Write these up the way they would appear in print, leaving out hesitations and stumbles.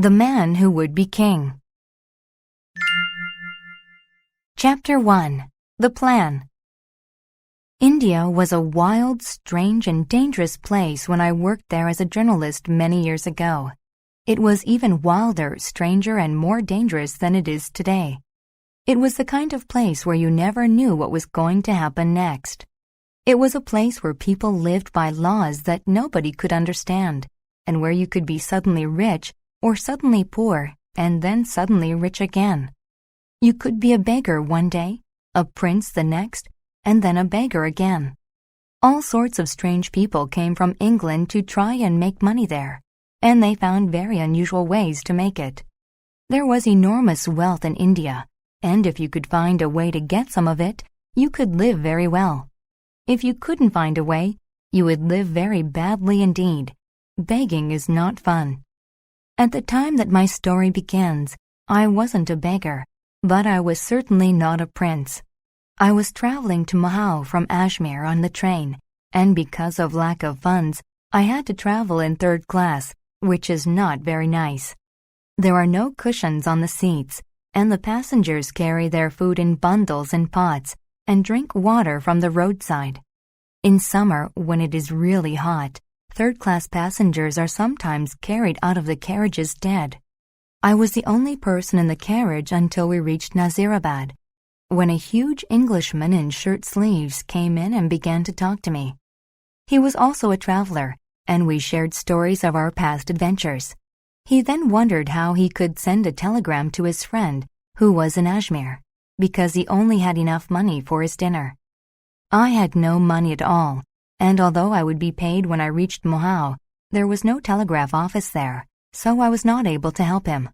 The Man Who Would Be King. Chapter 1. The Plan. India was a wild, strange, and dangerous place when I worked there as a journalist many years ago. It was even wilder, stranger, and more dangerous than it is today. It was the kind of place where you never knew what was going to happen next. It was a place where people lived by laws that nobody could understand, and where you could be suddenly rich or suddenly poor, and then suddenly rich again. You could be a beggar one day, a prince the next, and then a beggar again. All sorts of strange people came from England to try and make money there, and they found very unusual ways to make it. There was enormous wealth in India, and if you could find a way to get some of it, you could live very well. If you couldn't find a way, you would live very badly indeed. Begging is not fun. At the time that my story begins, I wasn't a beggar, but I was certainly not a prince. I was traveling to Mahau from Ajmer on the train, and because of lack of funds, I had to travel in third class, which is not very nice. There are no cushions on the seats, and the passengers carry their food in bundles and pots and drink water from the roadside. In summer, when it is really hot, third-class passengers are sometimes carried out of the carriages dead. I was the only person in the carriage until we reached Nazirabad, when a huge Englishman in shirt sleeves came in and began to talk to me. He was also a traveler, and we shared stories of our past adventures. He then wondered how he could send a telegram to his friend, who was in Ajmer, because he only had enough money for his dinner. I had no money at all, and although I would be paid when I reached Mohau, there was no telegraph office there, so I was not able to help him.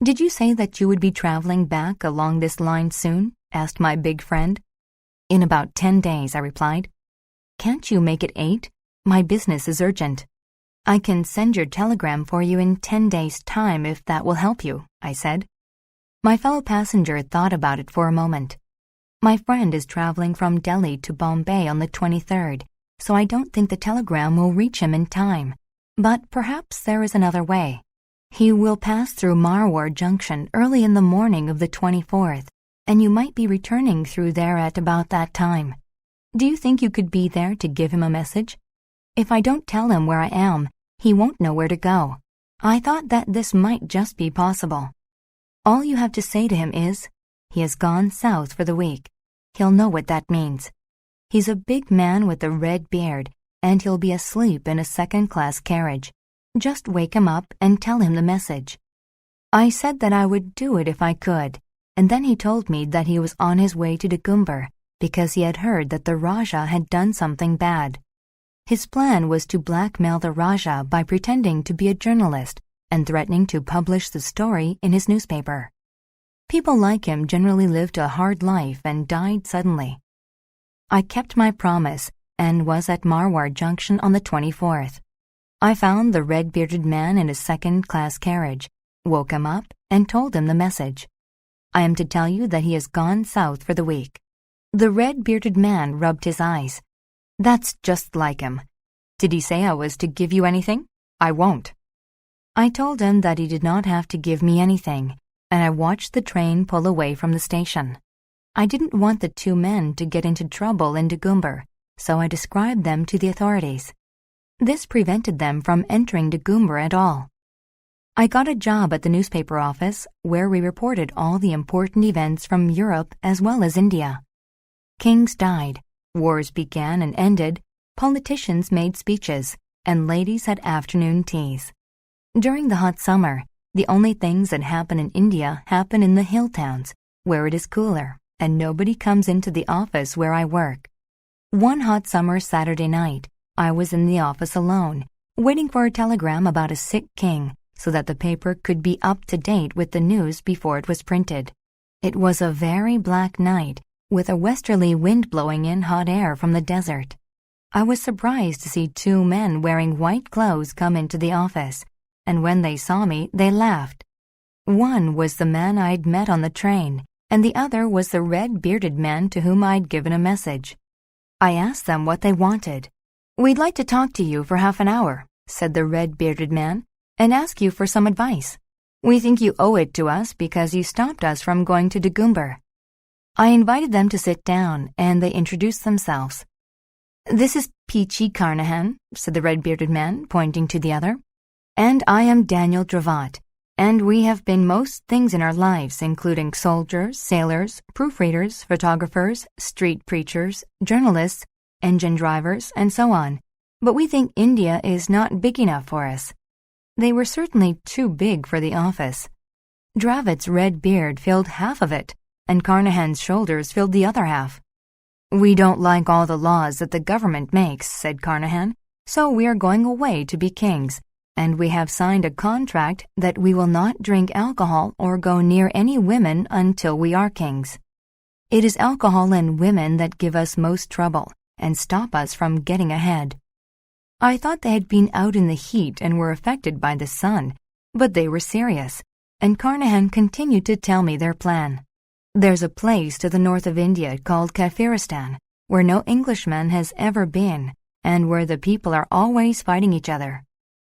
"Did you say that you would be traveling back along this line soon?" asked my big friend. "In about 10 days, I replied. "Can't you make it 8? My business is urgent." "I can send your telegram for you in 10 days' time if that will help you," I said. My fellow passenger thought about it for a moment. "My friend is traveling from Delhi to Bombay on the 23rd, so I don't think the telegram will reach him in time, but perhaps there is another way. He will pass through Marwar Junction early in the morning of the 24th, and you might be returning through there at about that time. Do you think you could be there to give him a message? If I don't tell him where I am, he won't know where to go." I thought that this might just be possible. "All you have to say to him is, 'He has gone south for the week.' He'll know what that means. He's a big man with a red beard, and he'll be asleep in a second-class carriage. Just wake him up and tell him the message." I said that I would do it if I could, and then he told me that he was on his way to Dagumbar because he had heard that the Rajah had done something bad. His plan was to blackmail the Rajah by pretending to be a journalist and threatening to publish the story in his newspaper. People like him generally lived a hard life and died suddenly. I kept my promise and was at Marwar Junction on the 24th. I found the red-bearded man in a second-class carriage, woke him up, and told him the message. "I am to tell you that he has gone south for the week." The red-bearded man rubbed his eyes. "That's just like him. Did he say I was to give you anything? I won't." I told him that he did not have to give me anything, and I watched the train pull away from the station. I didn't want the two men to get into trouble in Dagumbar, so I described them to the authorities. This prevented them from entering Dagumbar at all. I got a job at the newspaper office, where we reported all the important events from Europe as well as India. Kings died, wars began and ended, politicians made speeches, and ladies had afternoon teas. During the hot summer, the only things that happen in India happen in the hill towns, where it is cooler, and nobody comes into the office where I work. One hot summer Saturday night, I was in the office alone, waiting for a telegram about a sick king so that the paper could be up to date with the news before it was printed. It was a very black night, with a westerly wind blowing in hot air from the desert. I was surprised to see two men wearing white clothes come into the office, and when they saw me, they laughed. One was the man I'd met on the train, and the other was the red-bearded man to whom I'd given a message. I asked them what they wanted. "We'd like to talk to you for half an hour," said the red-bearded man, "and ask you for some advice," We think you owe it to us because you stopped us from going to Dagumber." I invited them to sit down, and they introduced themselves. "This is Peachy Carnahan," said the red-bearded man, pointing to the other. "And I am Daniel Dravat, and we have been most things in our lives, including soldiers, sailors, proofreaders, photographers, street preachers, journalists, engine drivers, and so on. But we think India is not big enough for us." They were certainly too big for the office. Dravat's red beard filled half of it, and Carnahan's shoulders filled the other half. "We don't like all the laws that the government makes," said Carnahan, "so we are going away to be kings, and we have signed a contract that we will not drink alcohol or go near any women until we are kings. It is alcohol and women that give us most trouble and stop us from getting ahead." I thought they had been out in the heat and were affected by the sun, but they were serious, and Carnahan continued to tell me their plan. "There's a place to the north of India called Kafiristan, where no Englishman has ever been, and where the people are always fighting each other.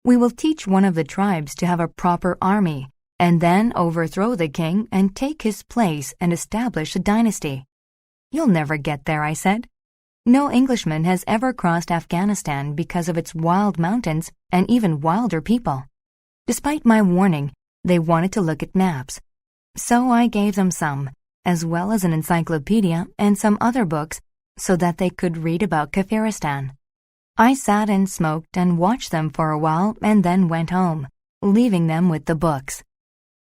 We will teach one of the tribes to have a proper army, and then overthrow the king and take his place and establish a dynasty." "You'll never get there," I said. "No Englishman has ever crossed Afghanistan because of its wild mountains and even wilder people." Despite my warning, they wanted to look at maps. So I gave them some, as well as an encyclopedia and some other books, so that they could read about Kafiristan. I sat and smoked and watched them for a while and then went home, leaving them with the books.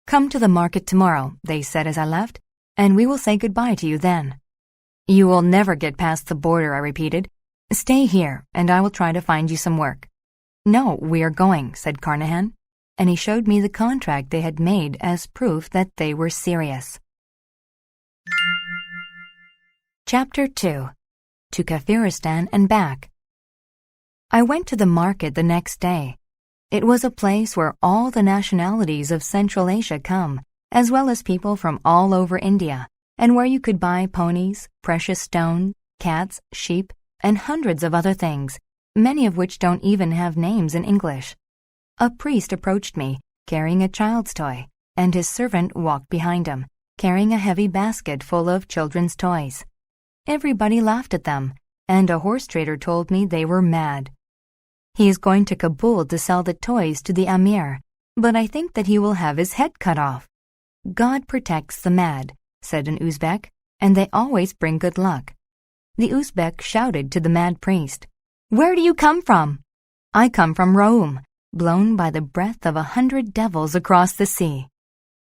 "Come to the market tomorrow," they said as I left, "and we will say goodbye to you then." "You will never get past the border," I repeated. "Stay here, and I will try to find you some work." "No, we are going," said Carnahan, and he showed me the contract they had made as proof that they were serious. Chapter 2. To Kafiristan and Back. I went to the market the next day. It was a place where all the nationalities of Central Asia come, as well as people from all over India, and where you could buy ponies, precious stones, cats, sheep, and hundreds of other things, many of which don't even have names in English. A priest approached me, carrying a child's toy, and his servant walked behind him, carrying a heavy basket full of children's toys. Everybody laughed at them, and a horse trader told me they were mad. He is going to Kabul to sell the toys to the Amir, but I think that he will have his head cut off. "God protects the mad," said an Uzbek, "and they always bring good luck." The Uzbek shouted to the mad priest, "Where do you come from?" "I come from Rome, blown by the breath of 100 devils across the sea.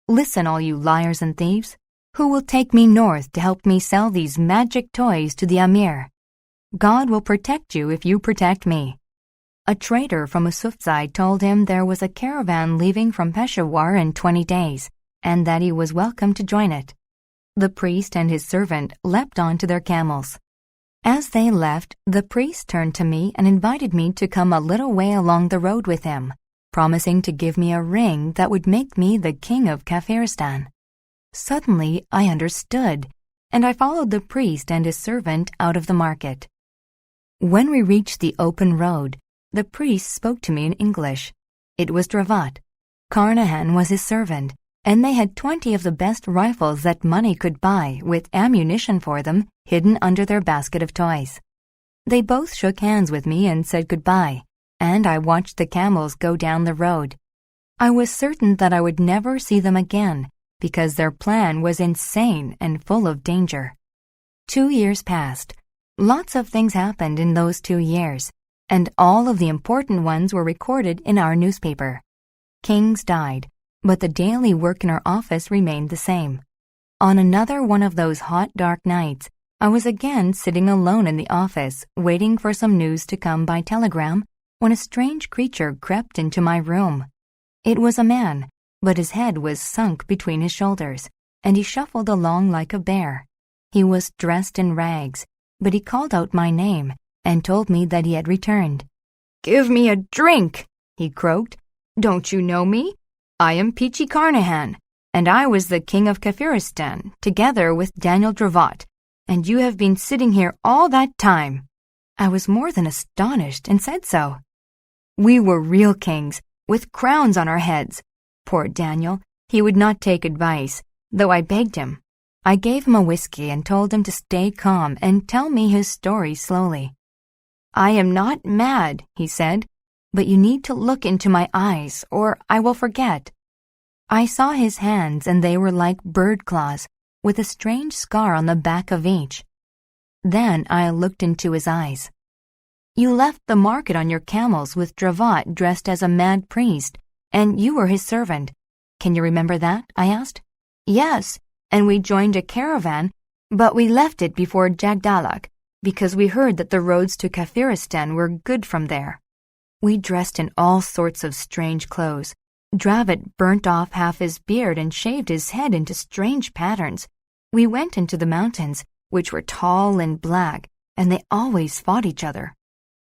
Listen, all you liars and thieves. Who will take me north to help me sell these magic toys to the Amir? God will protect you if you protect me." A trader from Usufzai told him there was a caravan leaving from Peshawar in 20 days, and that he was welcome to join it. The priest and his servant leapt onto their camels. As they left, the priest turned to me and invited me to come a little way along the road with him, promising to give me a ring that would make me the king of Kafiristan. Suddenly, I understood, and I followed the priest and his servant out of the market. When we reached the open road, the priest spoke to me in English. It was Dravat. Carnahan was his servant, and they had 20 of the best rifles that money could buy, with ammunition for them, hidden under their basket of toys. They both shook hands with me and said goodbye, and I watched the camels go down the road. I was certain that I would never see them again, because their plan was insane and full of danger. 2 years passed. Lots of things happened in those 2 years, and all of the important ones were recorded in our newspaper. Kings died, but the daily work in our office remained the same. On another one of those hot, dark nights, I was again sitting alone in the office, waiting for some news to come by telegram, when a strange creature crept into my room. It was a man, but his head was sunk between his shoulders, and he shuffled along like a bear. He was dressed in rags, but he called out my name and told me that he had returned. "Give me a drink," he croaked. "Don't you know me? I am Peachy Carnahan, and I was the king of Kafiristan, together with Daniel Dravat, and you have been sitting here all that time." I was more than astonished and said so. We were real kings, with crowns on our heads. Poor Daniel, He would not take advice, though I begged him. I gave him a whiskey and told him to stay calm and tell me his story slowly. "I am not mad," he said, "but you need to look into my eyes, or I will forget." I saw his hands, and they were like bird claws, with a strange scar on the back of each. Then I looked into his eyes. "You left the market on your camels with Dravat dressed as a mad priest, and you were his servant. Can you remember that?" I asked. "Yes, and we joined a caravan, but we left it before Jagdalak, because we heard that the roads to Kafiristan were good from there. We dressed in all sorts of strange clothes. Dravat burnt off half his beard and shaved his head into strange patterns. We went into the mountains, which were tall and black, and they always fought each other."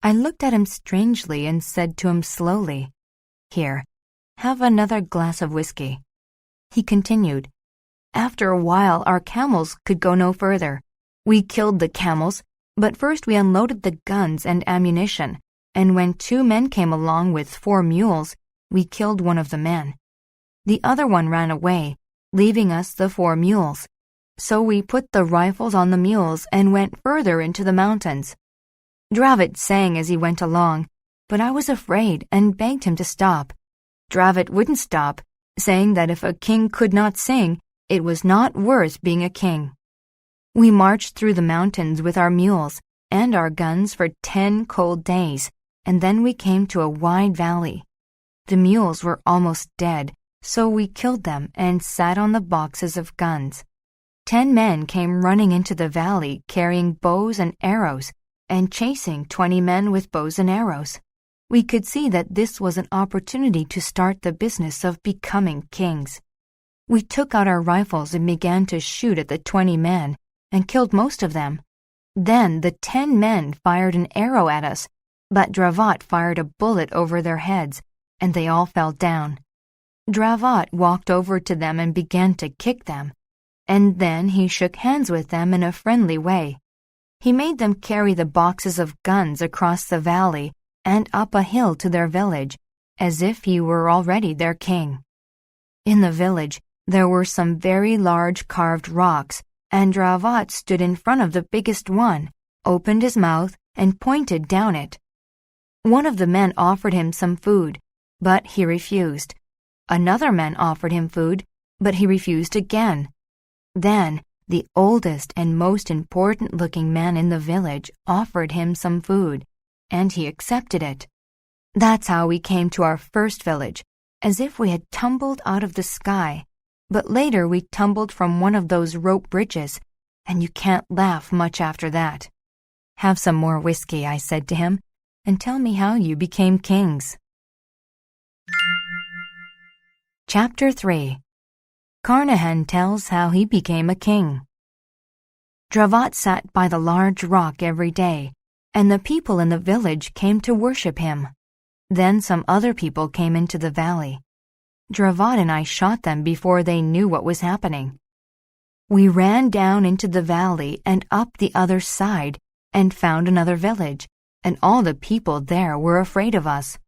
I looked at him strangely and said to him slowly, "Here, have another glass of whiskey." He continued, "After a while our camels could go no further. We killed the camels, but first we unloaded the guns and ammunition, and when 2 men came along with 4 mules, we killed one of the men. The other one ran away, leaving us the 4 mules. So we put the rifles on the mules and went further into the mountains." Dravat sang as he went along, but I was afraid and begged him to stop. Dravat wouldn't stop, saying that if a king could not sing, it was not worth being a king. We marched through the mountains with our mules and our guns for 10 cold days, and then we came to a wide valley. The mules were almost dead, so we killed them and sat on the boxes of guns. 10 men came running into the valley carrying bows and arrows and chasing 20 men with bows and arrows. We could see that this was an opportunity to start the business of becoming kings. We took out our rifles and began to shoot at the 20 men and killed most of them. Then the 10 men fired an arrow at us, but Dravat fired a bullet over their heads, and they all fell down. Dravat walked over to them and began to kick them, and then he shook hands with them in a friendly way. He made them carry the boxes of guns across the valley and up a hill to their village, as if he were already their king. In the village, there were some very large carved rocks, and Dravat stood in front of the biggest one, opened his mouth, and pointed down it. One of the men offered him some food, but he refused. Another man offered him food, but he refused again. Then the oldest and most important-looking man in the village offered him some food, and he accepted it. That's how we came to our first village, as if we had tumbled out of the sky. But later we tumbled from one of those rope bridges, and you can't laugh much after that. "Have some more whiskey," I said to him, "and tell me how you became kings." Chapter 3. Carnahan tells how he became a king. Dravat sat by the large rock every day, and the people in the village came to worship him. Then some other people came into the valley. Dravat and I shot them before they knew what was happening. We ran down into the valley and up the other side and found another village, and all the people there were afraid of us.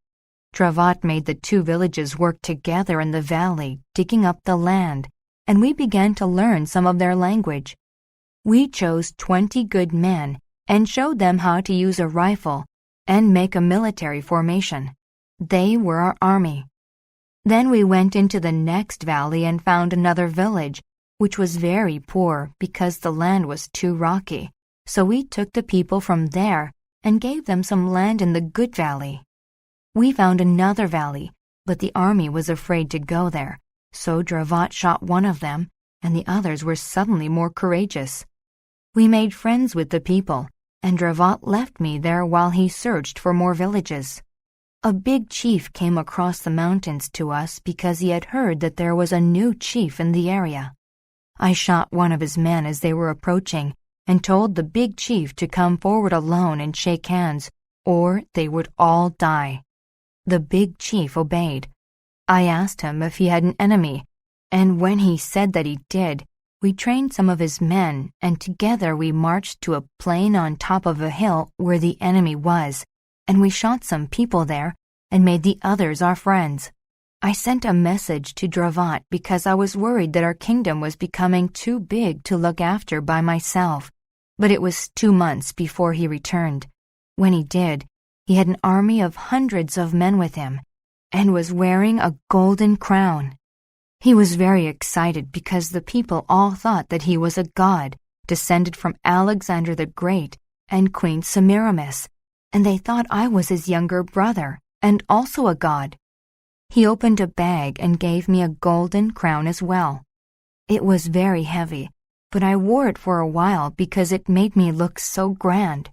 Dravat made the 2 villages work together in the valley, digging up the land, and we began to learn some of their language. We chose 20 good men and showed them how to use a rifle and make a military formation. They were our army. Then we went into the next valley and found another village, which was very poor because the land was too rocky. So we took the people from there and gave them some land in the good valley. We found another valley, but the army was afraid to go there, so Dravat shot one of them, and the others were suddenly more courageous. We made friends with the people, and Dravat left me there while he searched for more villages. A big chief came across the mountains to us because he had heard that there was a new chief in the area. I shot one of his men as they were approaching and told the big chief to come forward alone and shake hands, or they would all die. The big chief obeyed. I asked him if he had an enemy, and when he said that he did, we trained some of his men, and together we marched to a plain on top of a hill where the enemy was, and we shot some people there and made the others our friends. I sent a message to Dravat because I was worried that our kingdom was becoming too big to look after by myself, but it was 2 months before he returned. When he did, he had an army of hundreds of men with him and was wearing a golden crown. He was very excited because the people all thought that he was a god, descended from Alexander the Great and Queen Semiramis, and they thought I was his younger brother and also a god. He opened a bag and gave me a golden crown as well. It was very heavy, but I wore it for a while because it made me look so grand.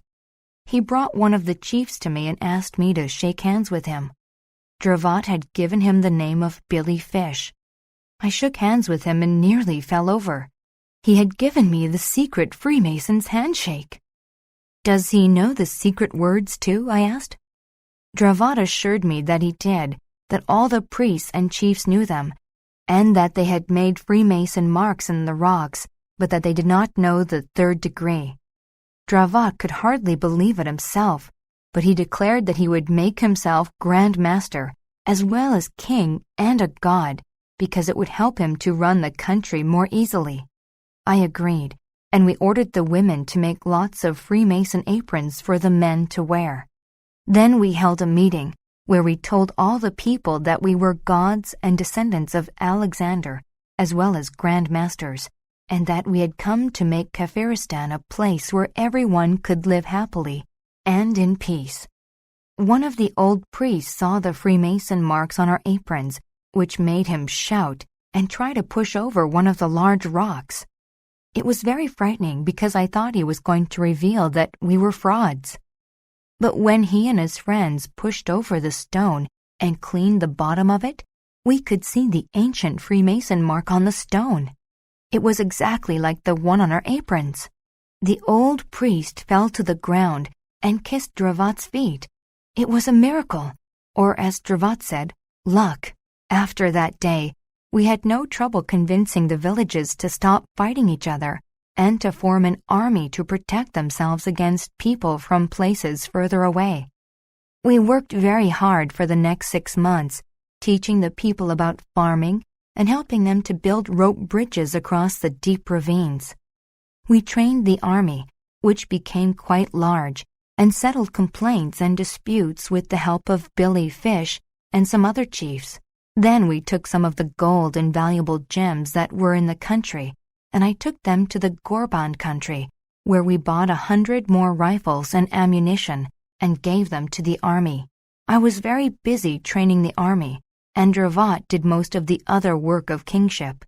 He brought one of the chiefs to me and asked me to shake hands with him. Dravat had given him the name of Billy Fish. I shook hands with him and nearly fell over. He had given me the secret Freemason's handshake. "Does he know the secret words too?" I asked. Dravat assured me that he did, that all the priests and chiefs knew them, and that they had made Freemason marks in the rocks, but that they did not know the 3rd degree. Dravat could hardly believe it himself, but he declared that he would make himself Grand Master, as well as king and a god, because it would help him to run the country more easily. I agreed, and we ordered the women to make lots of Freemason aprons for the men to wear. Then we held a meeting, where we told all the people that we were gods and descendants of Alexander, as well as Grand Masters, and that we had come to make Kafiristan a place where everyone could live happily and in peace. One of the old priests saw the Freemason marks on our aprons, which made him shout and try to push over one of the large rocks. It was very frightening because I thought he was going to reveal that we were frauds. But when he and his friends pushed over the stone and cleaned the bottom of it, we could see the ancient Freemason mark on the stone. It was exactly like the one on our aprons. The old priest fell to the ground and kissed Dravat's feet. It was a miracle, or as Dravat said, luck. After that day, we had no trouble convincing the villages to stop fighting each other and to form an army to protect themselves against people from places further away. We worked very hard for the next 6 months, teaching the people about farming and helping them to build rope bridges across the deep ravines. We trained the army, which became quite large, and settled complaints and disputes with the help of Billy Fish and some other chiefs. Then we took some of the gold and valuable gems that were in the country, and I took them to the Gorband country, where we bought 100 more rifles and ammunition and gave them to the army. I was very busy training the army, and Dravat did most of the other work of kingship.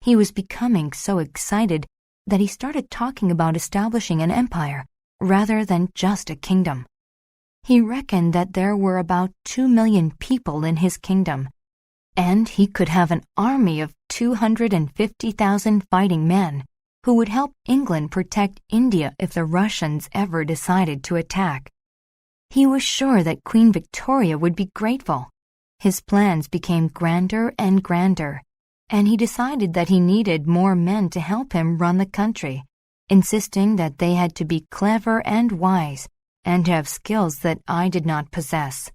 He was becoming so excited that he started talking about establishing an empire rather than just a kingdom. He reckoned that there were about 2 million people in his kingdom, and he could have an army of 250,000 fighting men who would help England protect India if the Russians ever decided to attack. He was sure that Queen Victoria would be grateful. His plans became grander and grander, and he decided that he needed more men to help him run the country, insisting that they had to be clever and wise and have skills that I did not possess.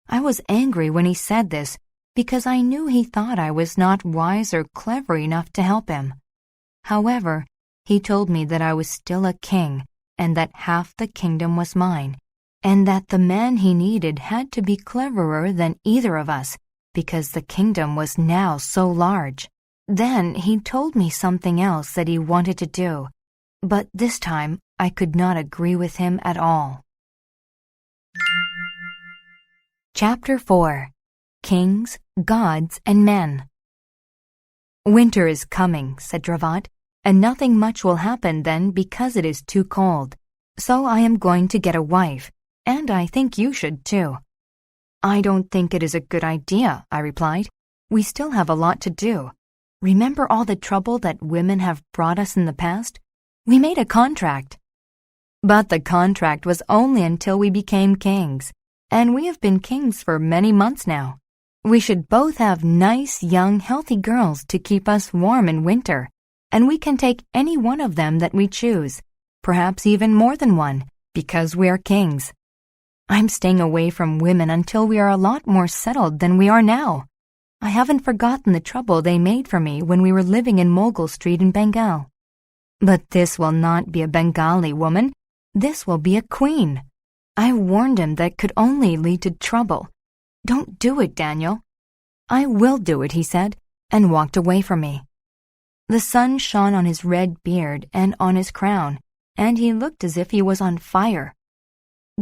I was angry when he said this because I knew he thought I was not wise or clever enough to help him. However, he told me that I was still a king and that half the kingdom was mine, and that the man he needed had to be cleverer than either of us because the kingdom was now so large. Then he told me something else that he wanted to do, but this time I could not agree with him at all. Chapter 4. Kings, Gods, and Men. "Winter is coming," said Dravat, "and nothing much will happen then because it is too cold. So I am going to get a wife, and I think you should too." "I don't think it is a good idea," I replied. "We still have a lot to do. Remember all the trouble that women have brought us in the past? We made a contract." "But the contract was only until we became kings, and we have been kings for many months now. We should both have nice, young, healthy girls to keep us warm in winter, and we can take any one of them that we choose, perhaps even more than one, because we are kings. I'm staying away from women until we are a lot more settled than we are now. I haven't forgotten the trouble they made for me when we were living in Mughal Street in Bengal. But this will not be a Bengali woman. This will be a queen. I warned him that could only lead to trouble. Don't do it, Daniel. I will do it, he said, and walked away from me. The sun shone on his red beard and on his crown, and he looked as if he was on fire.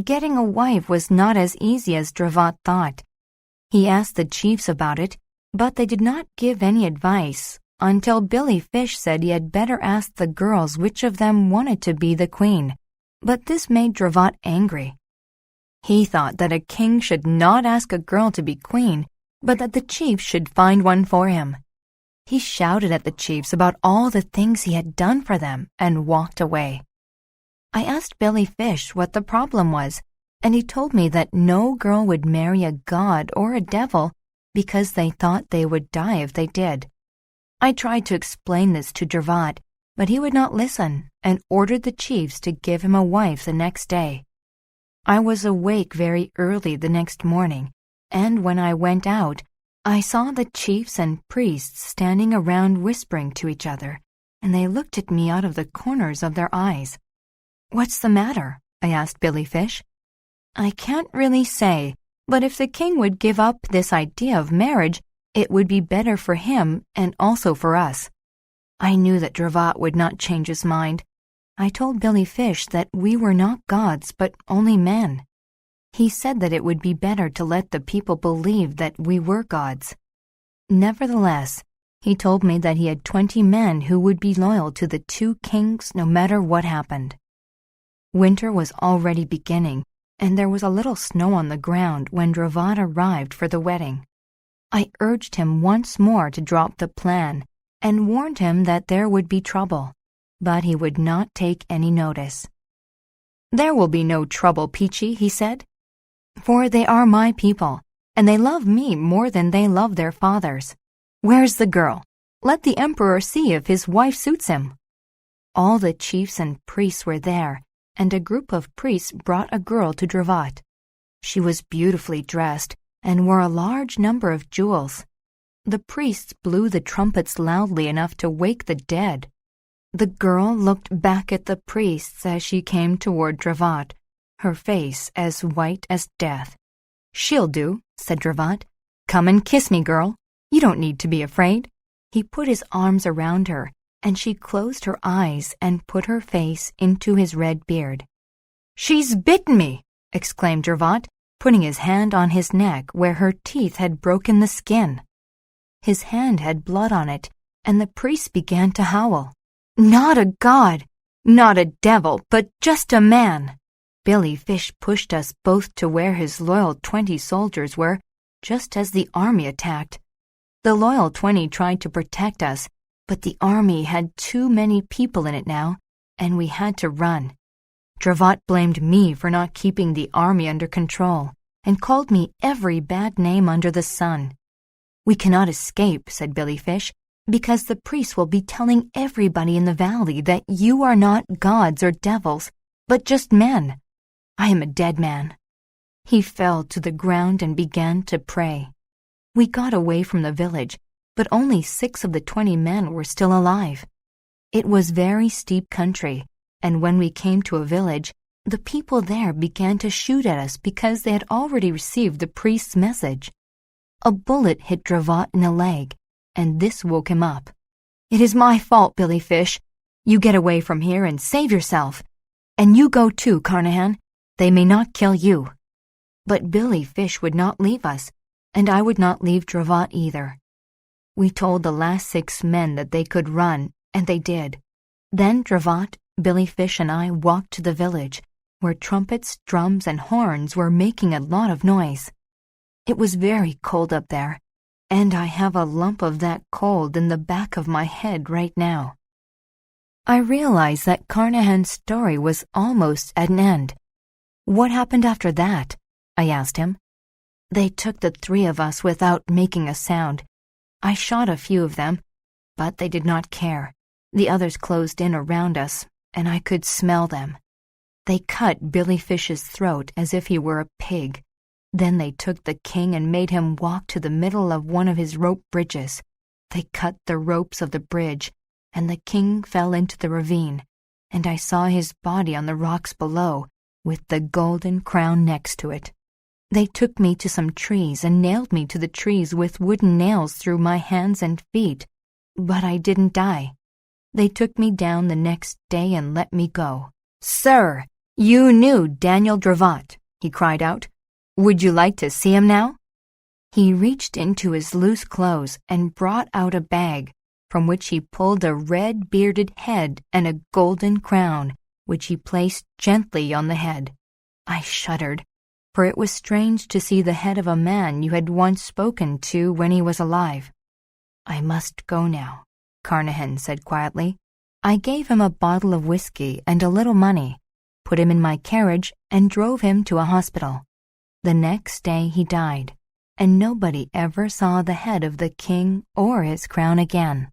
Getting a wife was not as easy as Dravat thought. He asked the chiefs about it, but they did not give any advice until Billy Fish said he had better ask the girls which of them wanted to be the queen. But this made Dravat angry. He thought that a king should not ask a girl to be queen, but that the chiefs should find one for him. He shouted at the chiefs about all the things he had done for them and walked away. I asked Billy Fish what the problem was, and he told me that no girl would marry a god or a devil because they thought they would die if they did. I tried to explain this to Dravat, but he would not listen and ordered the chiefs to give him a wife the next day. I was awake very early the next morning, and when I went out, I saw the chiefs and priests standing around whispering to each other, and they looked at me out of the corners of their eyes. "What's the matter?" I asked Billy Fish. "I can't really say, but if the king would give up this idea of marriage, it would be better for him and also for us." I knew that Dravat would not change his mind. I told Billy Fish that we were not gods, but only men. He said that it would be better to let the people believe that we were gods. Nevertheless, he told me that he had 20 men who would be loyal to the two kings no matter what happened. Winter was already beginning, and there was a little snow on the ground when Dravat arrived for the wedding. I urged him once more to drop the plan and warned him that there would be trouble, but he would not take any notice. "There will be no trouble, Peachy," he said, "for they are my people, and they love me more than they love their fathers. Where's the girl? Let the emperor see if his wife suits him." All the chiefs and priests were there, and a group of priests brought a girl to Dravat. She was beautifully dressed and wore a large number of jewels. The priests blew the trumpets loudly enough to wake the dead. The girl looked back at the priests as she came toward Dravat, her face as white as death. "She'll do," said Dravat. "Come and kiss me, girl. You don't need to be afraid." He put his arms around her, and she closed her eyes and put her face into his red beard. "She's bitten me!" exclaimed Dravat, putting his hand on his neck where her teeth had broken the skin. His hand had blood on it, and the priest began to howl. "Not a god, not a devil, but just a man." Billy Fish pushed us both to where his loyal 20 soldiers were, just as the army attacked. The loyal 20 tried to protect us, but the army had too many people in it now, and we had to run. Dravat blamed me for not keeping the army under control, and called me every bad name under the sun. "We cannot escape," said Billy Fish, "because the priests will be telling everybody in the valley that you are not gods or devils, but just men. I am a dead man." He fell to the ground and began to pray. We got away from the village, but only 6 of the 20 men were still alive. It was very steep country, and when we came to a village, the people there began to shoot at us because they had already received the priest's message. A bullet hit Dravat in the leg, and this woke him up. "It is my fault, Billy Fish. You get away from here and save yourself. And you go too, Carnahan. They may not kill you." But Billy Fish would not leave us, and I would not leave Dravat either. We told the last 6 men that they could run, and they did. Then Dravat, Billy Fish, and I walked to the village, where trumpets, drums, and horns were making a lot of noise. It was very cold up there, and I have a lump of that cold in the back of my head right now. I realized that Carnahan's story was almost at an end. "What happened after that?" I asked him. "They took the 3 of us without making a sound. I shot a few of them, but they did not care. The others closed in around us, and I could smell them. They cut Billy Fish's throat as if he were a pig. Then they took the king and made him walk to the middle of one of his rope bridges. They cut the ropes of the bridge, and the king fell into the ravine, and I saw his body on the rocks below, with the golden crown next to it. They took me to some trees and nailed me to the trees with wooden nails through my hands and feet, but I didn't die. They took me down the next day and let me go. "Sir, you knew Daniel Dravat," he cried out. "Would you like to see him now?" He reached into his loose clothes and brought out a bag, from which he pulled a red bearded head and a golden crown, which he placed gently on the head. I shuddered, for it was strange to see the head of a man you had once spoken to when he was alive. "I must go now," Carnahan said quietly. I gave him a bottle of whiskey and a little money, put him in my carriage, and drove him to a hospital. The next day he died, and nobody ever saw the head of the king or his crown again.